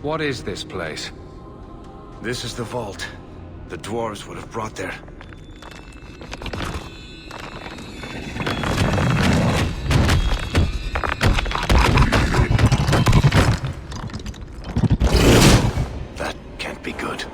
What is this place? This is the vault. The dwarves would have brought their... That can't be good.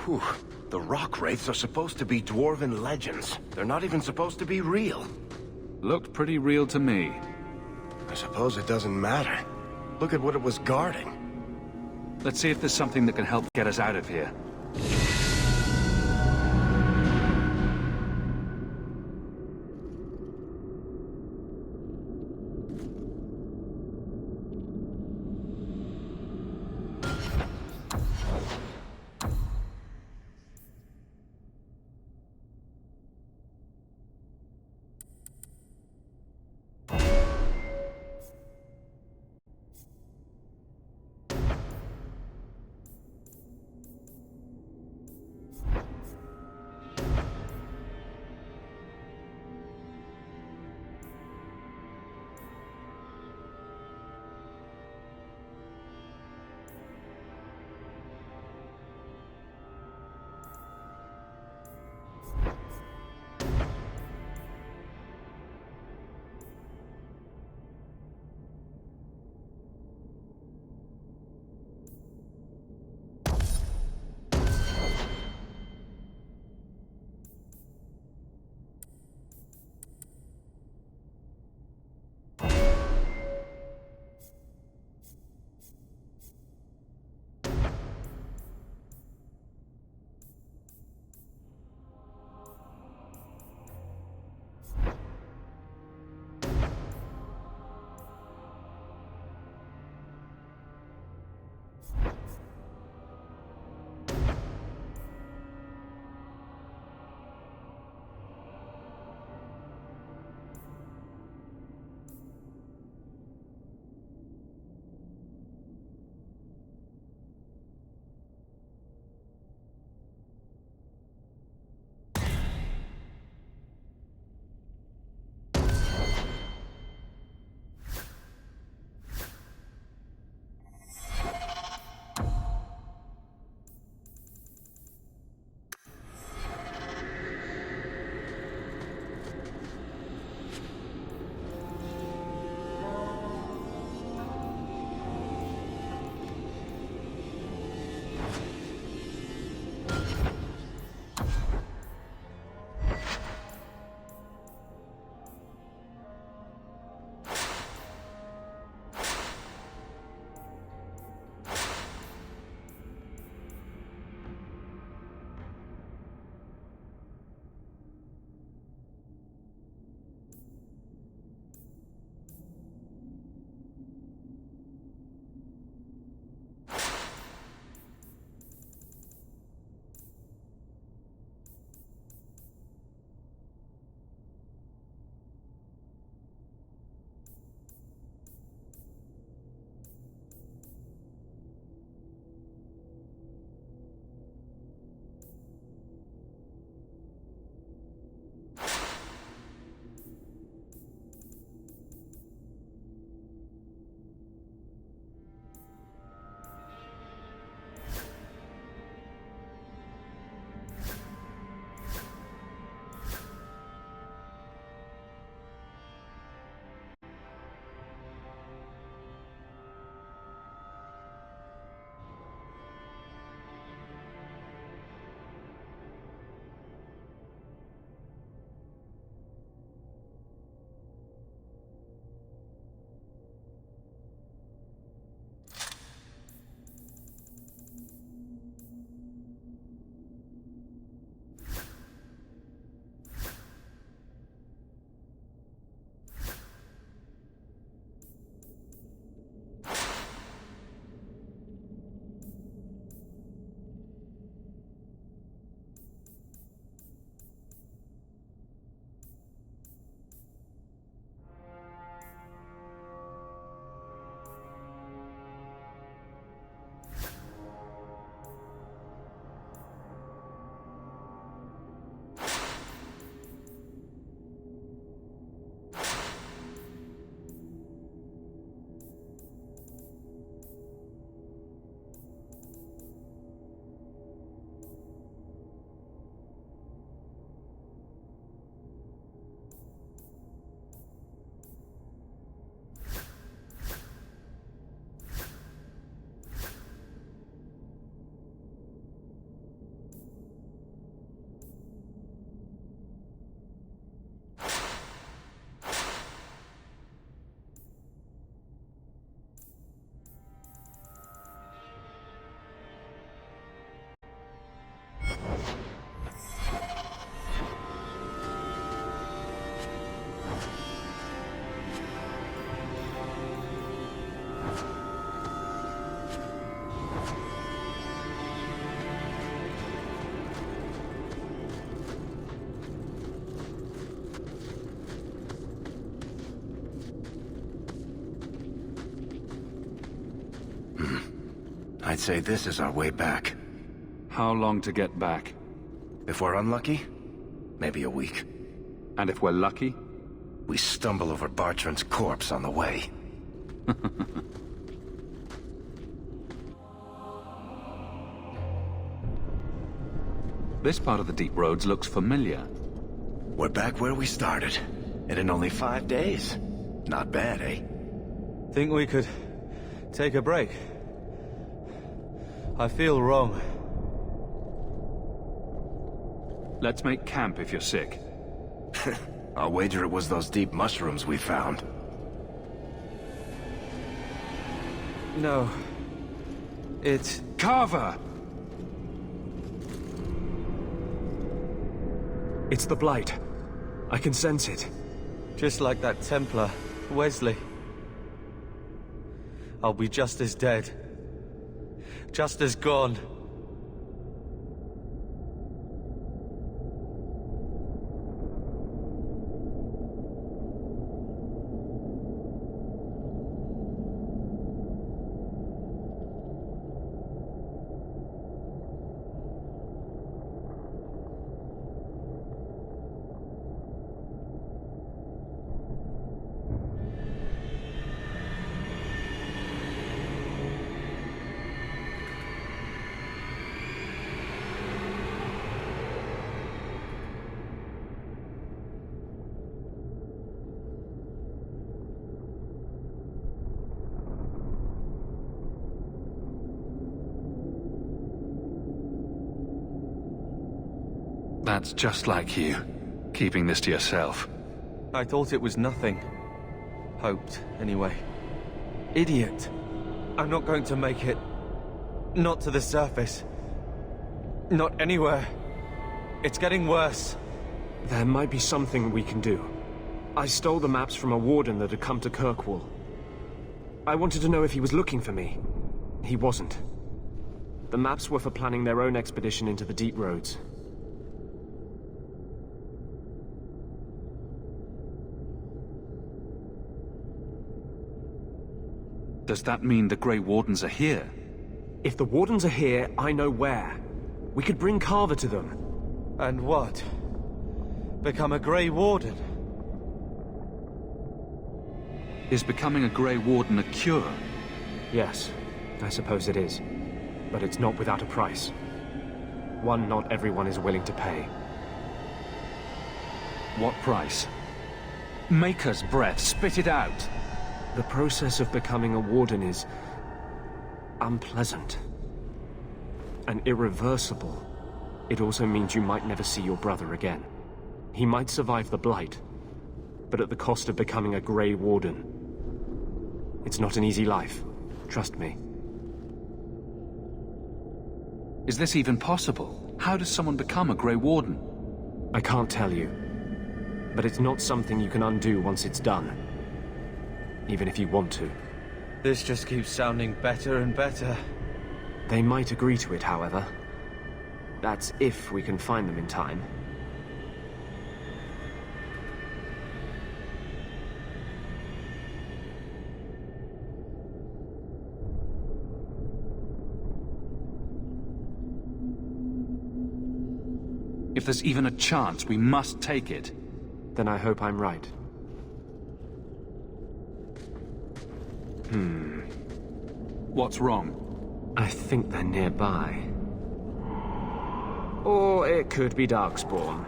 Whew. The Rock Wraiths are supposed to be dwarven legends. They're not even supposed to be real. Looked pretty real to me. I suppose it doesn't matter. Look at what it was guarding. Let's see if there's something that can help get us out of here. I'd say this is our way back. How long to get back? If we're unlucky, maybe a week. And if we're lucky? We stumble over Bartrand's corpse on the way. This part of the deep roads looks familiar. We're back where we started. And in only 5 days. Not bad, eh? Think we could take a break? I feel wrong. Let's make camp if you're sick. I'll wager it was those deep mushrooms we found. No. It's... Carver! It's the Blight. I can sense it. just like that Templar, Wesley. I'll be just as dead. Just as gone. That's just like you, keeping this to yourself. I thought it was nothing. Hoped, anyway. Idiot. I'm not going to make it. Not to the surface. Not anywhere. It's getting worse. There might be something we can do. I stole the maps from a warden that had come to Kirkwall. I wanted to know if he was looking for me. He wasn't. The maps were for planning their own expedition into the deep roads. Does that mean the Grey Wardens are here? If the Wardens are here, I know where. We could bring Carver to them. And what? Become a Grey Warden? Is becoming a Grey Warden a cure? Yes, I suppose it is. But it's not without a price. One not everyone is willing to pay. What price? Maker's breath, spit it out! The process of becoming a warden is unpleasant and irreversible. It also means you might never see your brother again. He might survive the Blight, but at the cost of becoming a Grey Warden. It's not an easy life, trust me. Is this even possible? How does someone become a Grey Warden? I can't tell you, but it's not something you can undo once it's done. Even if you want to. This just keeps sounding better and better. They might agree to it, however. That's if we can find them in time. If there's even a chance, we must take it. Then I hope I'm right. What's wrong? I think they're nearby. Or it could be darkspawn.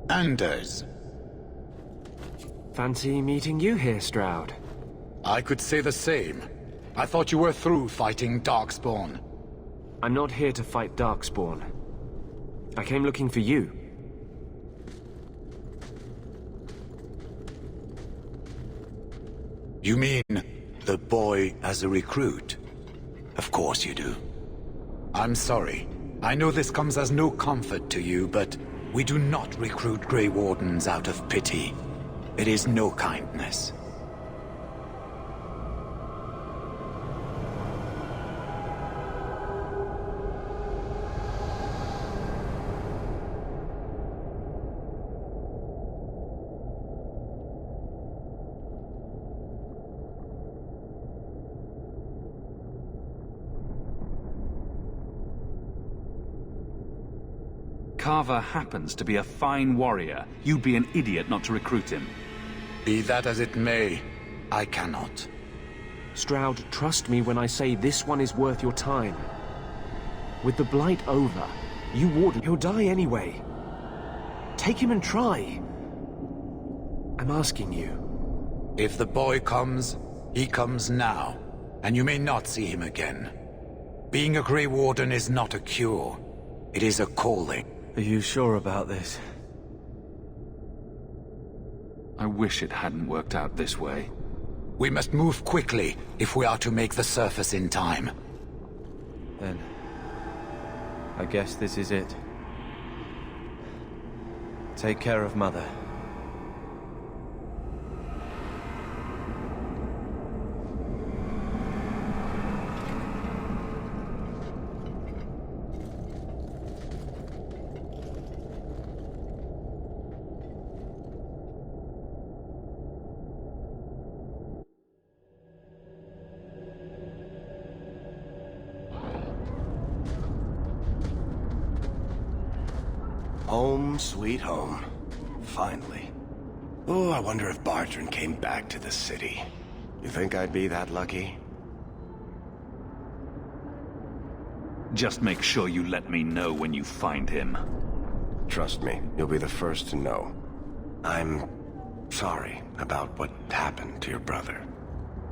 Anders. Fancy meeting you here, Stroud. I could say the same. I thought you were through fighting darkspawn. I'm not here to fight darkspawn. I came looking for you. You mean the boy as a recruit? Of course you do. I'm sorry. I know this comes as no comfort to you, but we do not recruit Grey Wardens out of pity. It is no kindness. Carver happens to be a fine warrior. You'd be an idiot not to recruit him. Be that as it may, I cannot. Stroud, trust me when I say this one is worth your time. With the Blight over, you Warden, he'll die anyway. Take him and try. I'm asking you. If the boy comes, he comes now, and you may not see him again. Being a Grey Warden is not a cure. It is a calling. Are you sure about this? I wish it hadn't worked out this way. We must move quickly if we are to make the surface in time. Then... I guess this is it. Take care of Mother. Home, sweet home. Finally. Oh, I wonder if Bodahn came back to the city. You think I'd be that lucky? Just make sure you let me know when you find him. Trust me, you'll be the first to know. I'm sorry about what happened to your brother.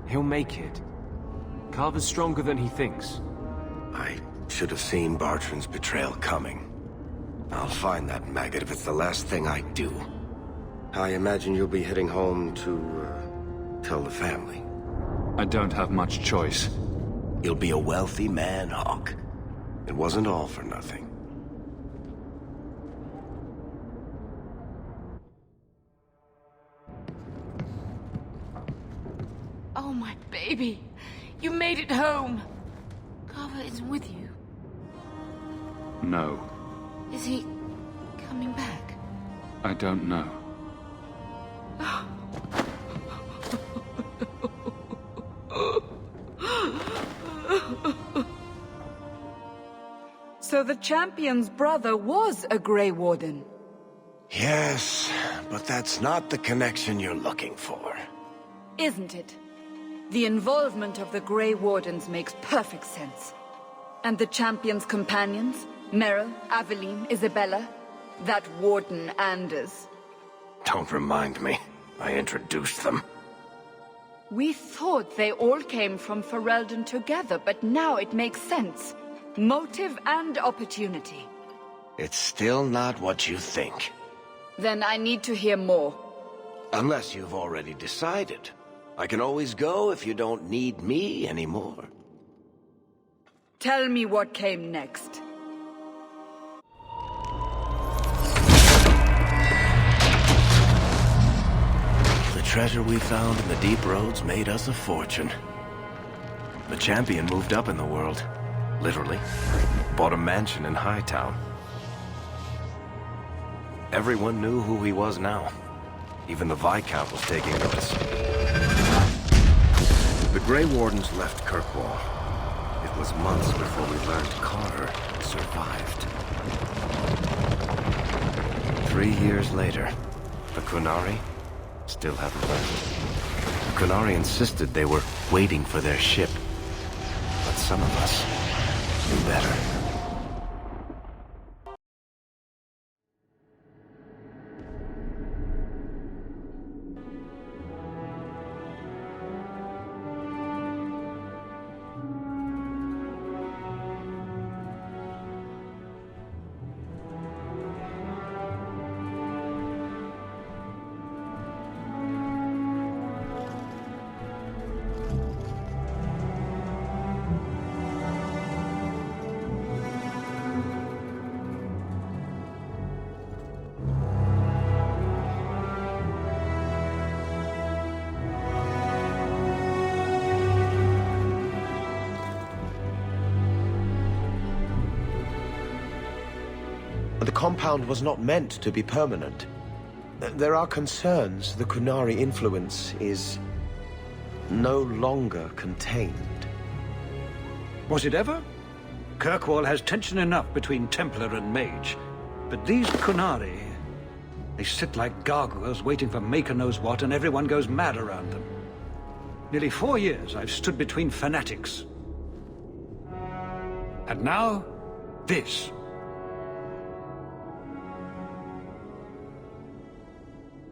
He'll make it. Carver's stronger than he thinks. I should have seen Bodhahn's betrayal coming. I'll find that maggot if it's the last thing I do. I imagine you'll be heading home to, tell the family. I don't have much choice. You'll be a wealthy man, Hawke. It wasn't all for nothing. Oh, my baby. You made it home. Carver isn't with you. No, Is he coming back? I don't know. So the champion's brother was a Grey Warden. Yes, but that's not the connection you're looking for. Isn't it? The involvement of the Grey Wardens makes perfect sense. And the champion's companions? Merrill, Aveline, Isabella? That Warden Anders. Don't remind me. I introduced them. We thought they all came from Ferelden together, but now it makes sense. Motive and opportunity. It's still not what you think. Then I need to hear more. Unless you've already decided. I can always go if you don't need me anymore. Tell me what came next. The treasure we found in the deep roads made us a fortune. The champion moved up in the world. Literally. Bought a mansion in Hightown. Everyone knew who he was now. Even the Viscount was taking notice. The Grey Wardens left Kirkwall. It was months before we learned Carver survived. 3 years later, the Qunari still haven't left. The Qunari insisted they were waiting for their ship. But some of us knew better. The compound was not meant to be permanent. There are concerns the Qunari influence is no longer contained. Was it ever? Kirkwall has tension enough between Templar and Mage. But these Qunari, they sit like gargoyles waiting for Maker knows what, and everyone goes mad around them. Nearly 4 years I've stood between fanatics. And now, this.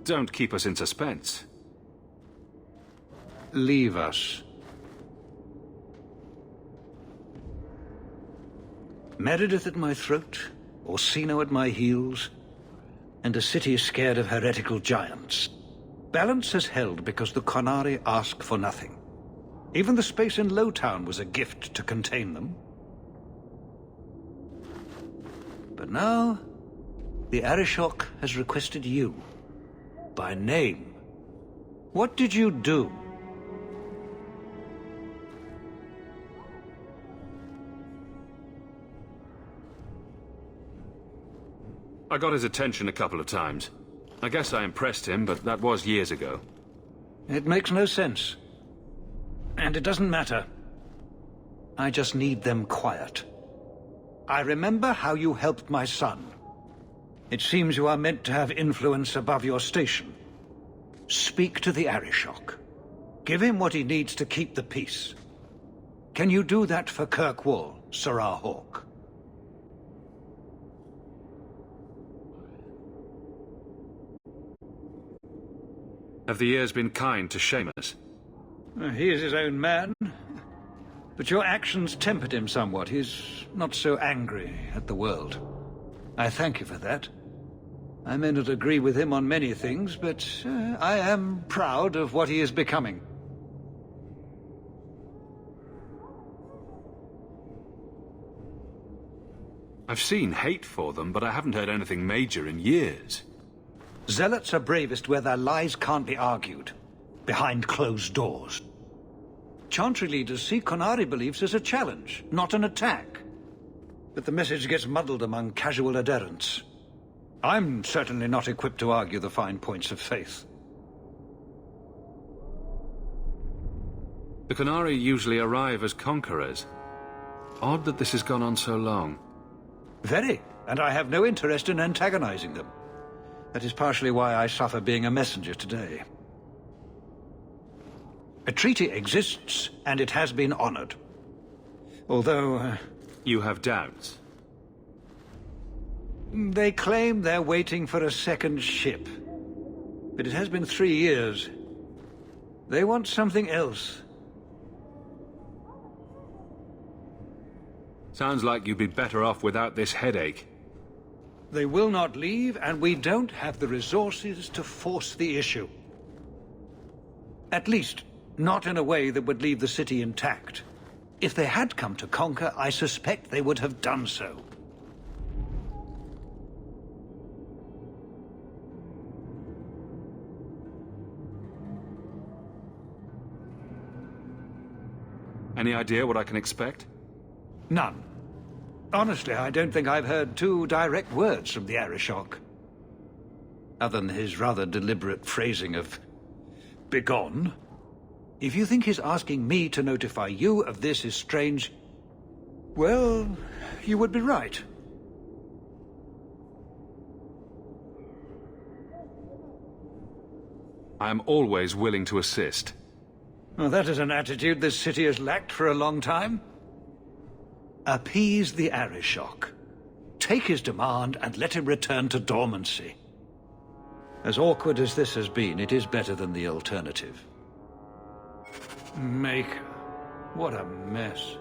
Don't keep us in suspense. Leave us. Meredith at my throat, Orsino at my heels, and a city scared of heretical giants. Balance has held because the Qunari ask for nothing. Even the space in Lowtown was a gift to contain them. But now, the Arishok has requested you. By name. What did you do? I got his attention a couple of times. I guess I impressed him, but that was years ago. It makes no sense. And it doesn't matter. I just need them quiet. I remember how you helped my son. It seems you are meant to have influence above your station. Speak to the Arishok. Give him what he needs to keep the peace. Can you do that for Kirkwall, Sirrah Hawke? Have the years been kind to Seamus? He is his own man. But your actions tempered him somewhat. He's not so angry at the world. I thank you for that. I may not agree with him on many things, but I am proud of what he is becoming. I've seen hate for them, but I haven't heard anything major in years. Zealots are bravest where their lies can't be argued, behind closed doors. Chantry leaders see Qunari beliefs as a challenge, not an attack. But the message gets muddled among casual adherents. I'm certainly not equipped to argue the fine points of faith. The Qunari usually arrive as conquerors. Odd that this has gone on so long. Very, and I have no interest in antagonizing them. That is partially why I suffer being a messenger today. A treaty exists, and it has been honored. Although... You have doubts? They claim they're waiting for a second ship. But it has been 3 years. They want something else. Sounds like you'd be better off without this headache. They will not leave, and we don't have the resources to force the issue. At least, not in a way that would leave the city intact. If they had come to conquer, I suspect they would have done so. Any idea what I can expect? None. Honestly, I don't think I've heard 2 direct words from the Arishok. Other than his rather deliberate phrasing of begone. If you think his asking me to notify you of this is strange, well, you would be right. I am always willing to assist. Well, that is an attitude this city has lacked for a long time. Appease the Arishok. Take his demand and let him return to dormancy. As awkward as this has been, it is better than the alternative. Maker. What a mess.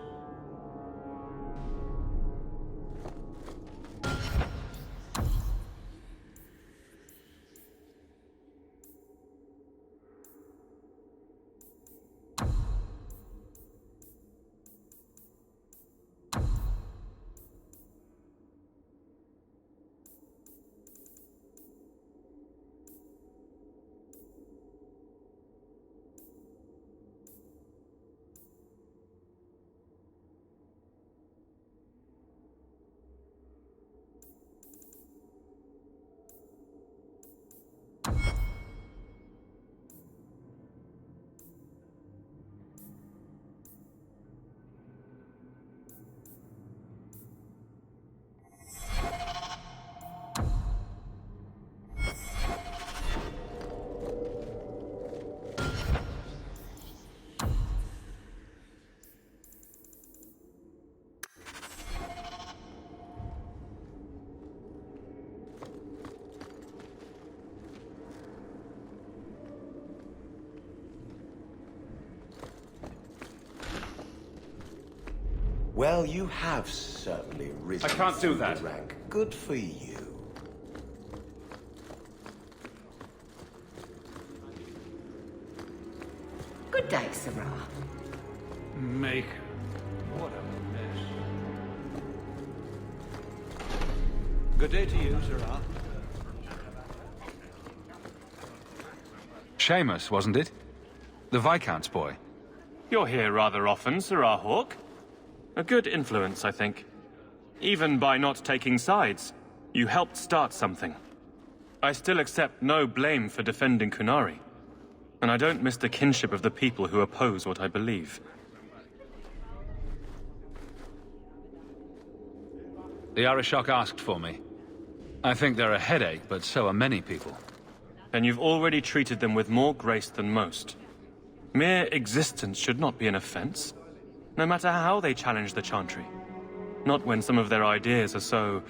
Well, you have certainly risen. I can't do through that. the rank. Good for you. Good day, Sarah. Make... What a mess. Good day to you, Sarah. Seamus, wasn't it? The Viscount's boy. You're here rather often, Sirrah Hawke. A good influence, I think. Even by not taking sides, you helped start something. I still accept no blame for defending Qunari. And I don't miss the kinship of the people who oppose what I believe. The Arishok asked for me. I think they're a headache, but so are many people. And you've already treated them with more grace than most. Mere existence should not be an offense, no matter how they challenge the Chantry. Not when some of their ideas are so...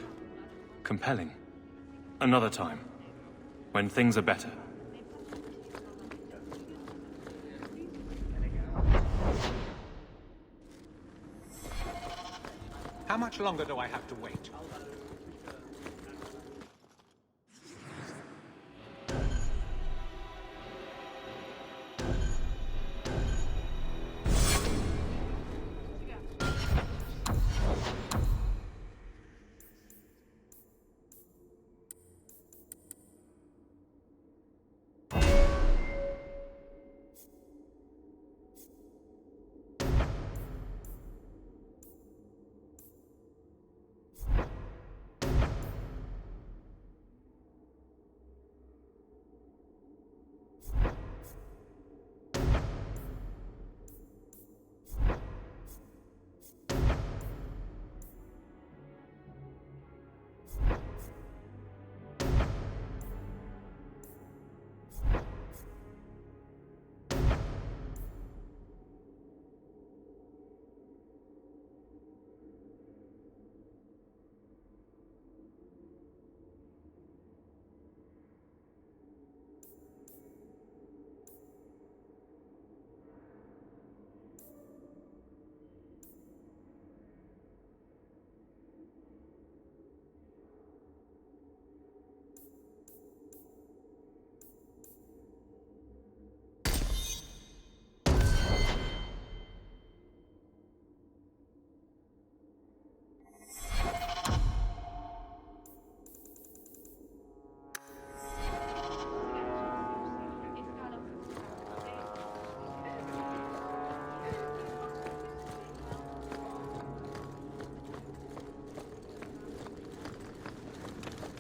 compelling. Another time, when things are better. How much longer do I have to wait?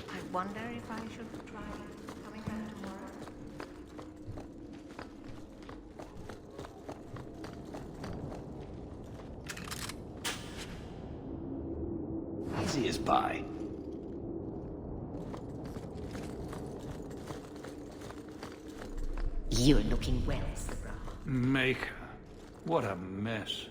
I wonder if I should try coming back tomorrow. Easy as pie. You're looking well, Sarah. Maker. What a mess.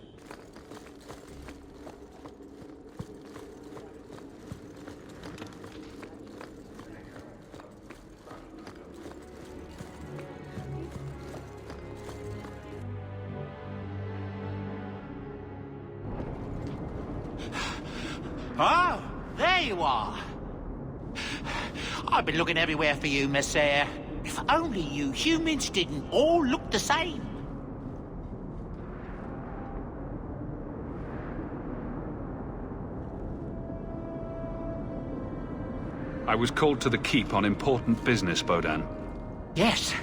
Oh, there you are. I've been looking everywhere for you, Messiah. If only you humans didn't all look the same. I was called to the keep on important business, Bodahn. Yes,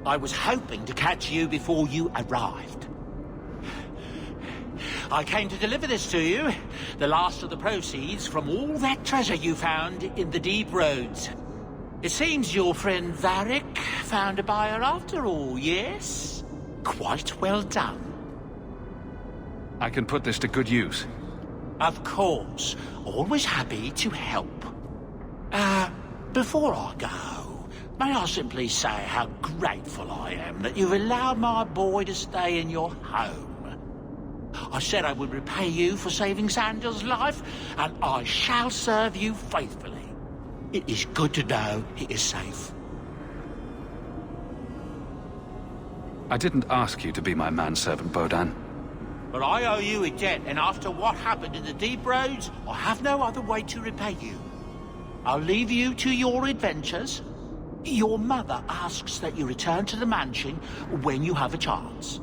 I was hoping to catch you before you arrived. I came to deliver this to you, the last of the proceeds from all that treasure you found in the deep roads. It seems your friend Varric found a buyer after all, yes? Quite well done. I can put this to good use. Of course. Always happy to help. Before I go, may I simply say how grateful I am that you've allowed my boy to stay in your home. I said I would repay you for saving Sandal's life, and I shall serve you faithfully. It is good to know he is safe. I didn't ask you to be my manservant, Bodahn. But I owe you a debt, and after what happened in the Deep Roads, I have no other way to repay you. I'll leave you to your adventures. Your mother asks that you return to the mansion when you have a chance.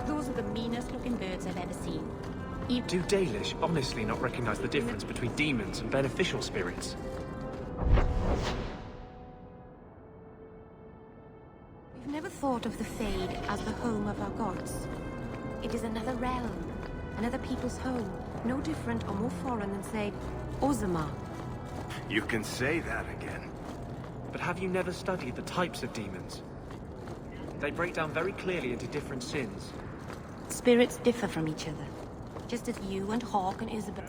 Those are the meanest looking birds I've ever seen. Do Dalish honestly not recognize the difference between demons and beneficial spirits? We've never thought of the Fade as the home of our gods. It is another realm, another people's home, no different or more foreign than, say, Ozama. You can say that again. But have you never studied the types of demons? They break down very clearly into different sins. Spirits differ from each other, just as you and Hawke and Isabel.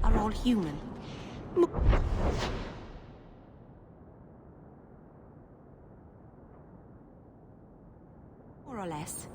Are all human. More or less.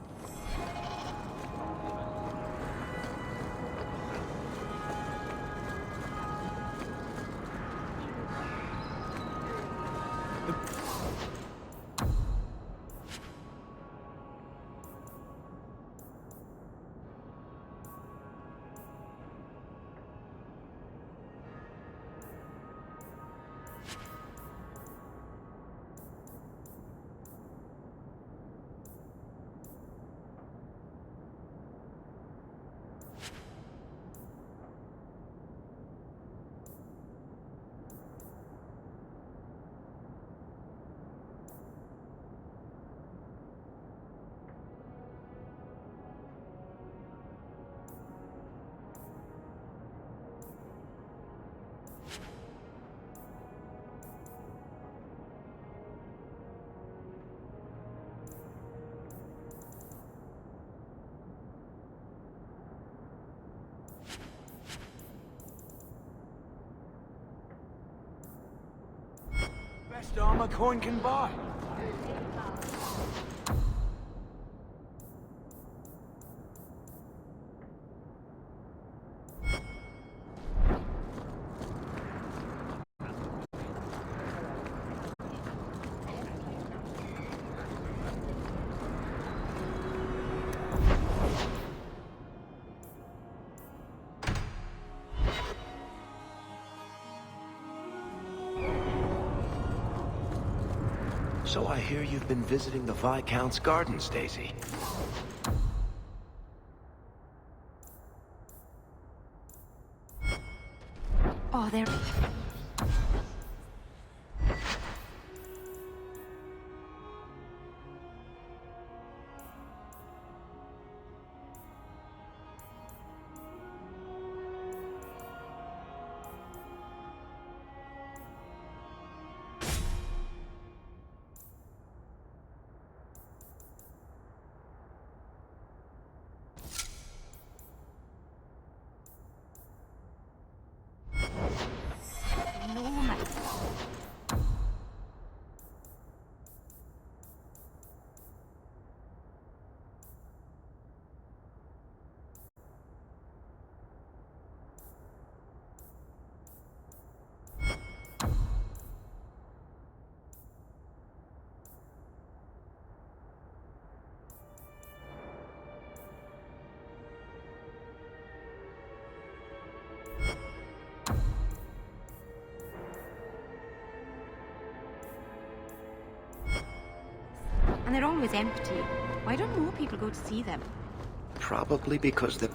Best armor coin can buy. So I hear you've been visiting the Viscount's gardens, Daisy. Oh, there. And they're always empty. Why don't more people go to see them? Probably because the...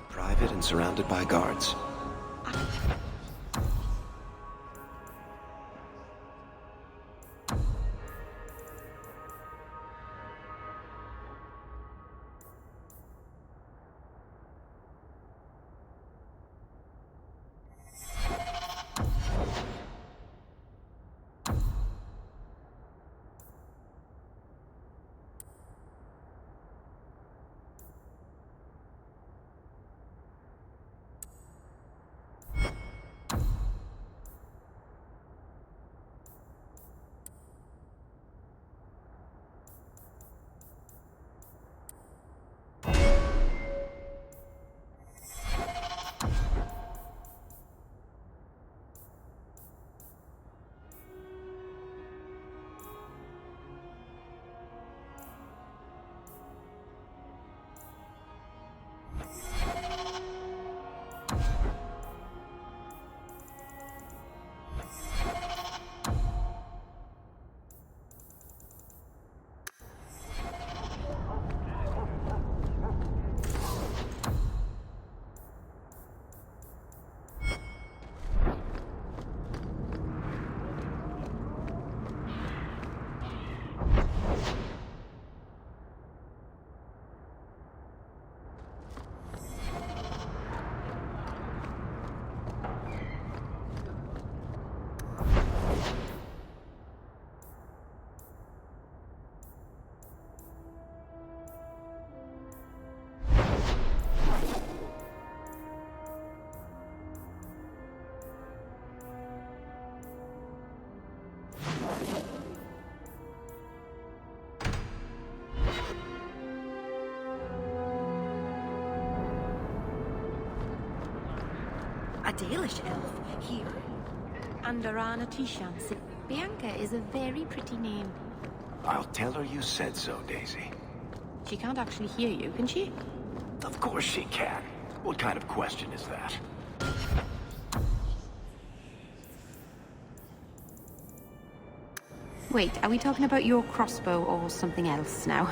Private and surrounded by guards. A Dalish elf here. Andarana Tishan. Bianca is a very pretty name. I'll tell her you said so, Daisy. She can't actually hear you, can she? Of course she can. What kind of question is that? Wait, are we talking about your crossbow or something else now?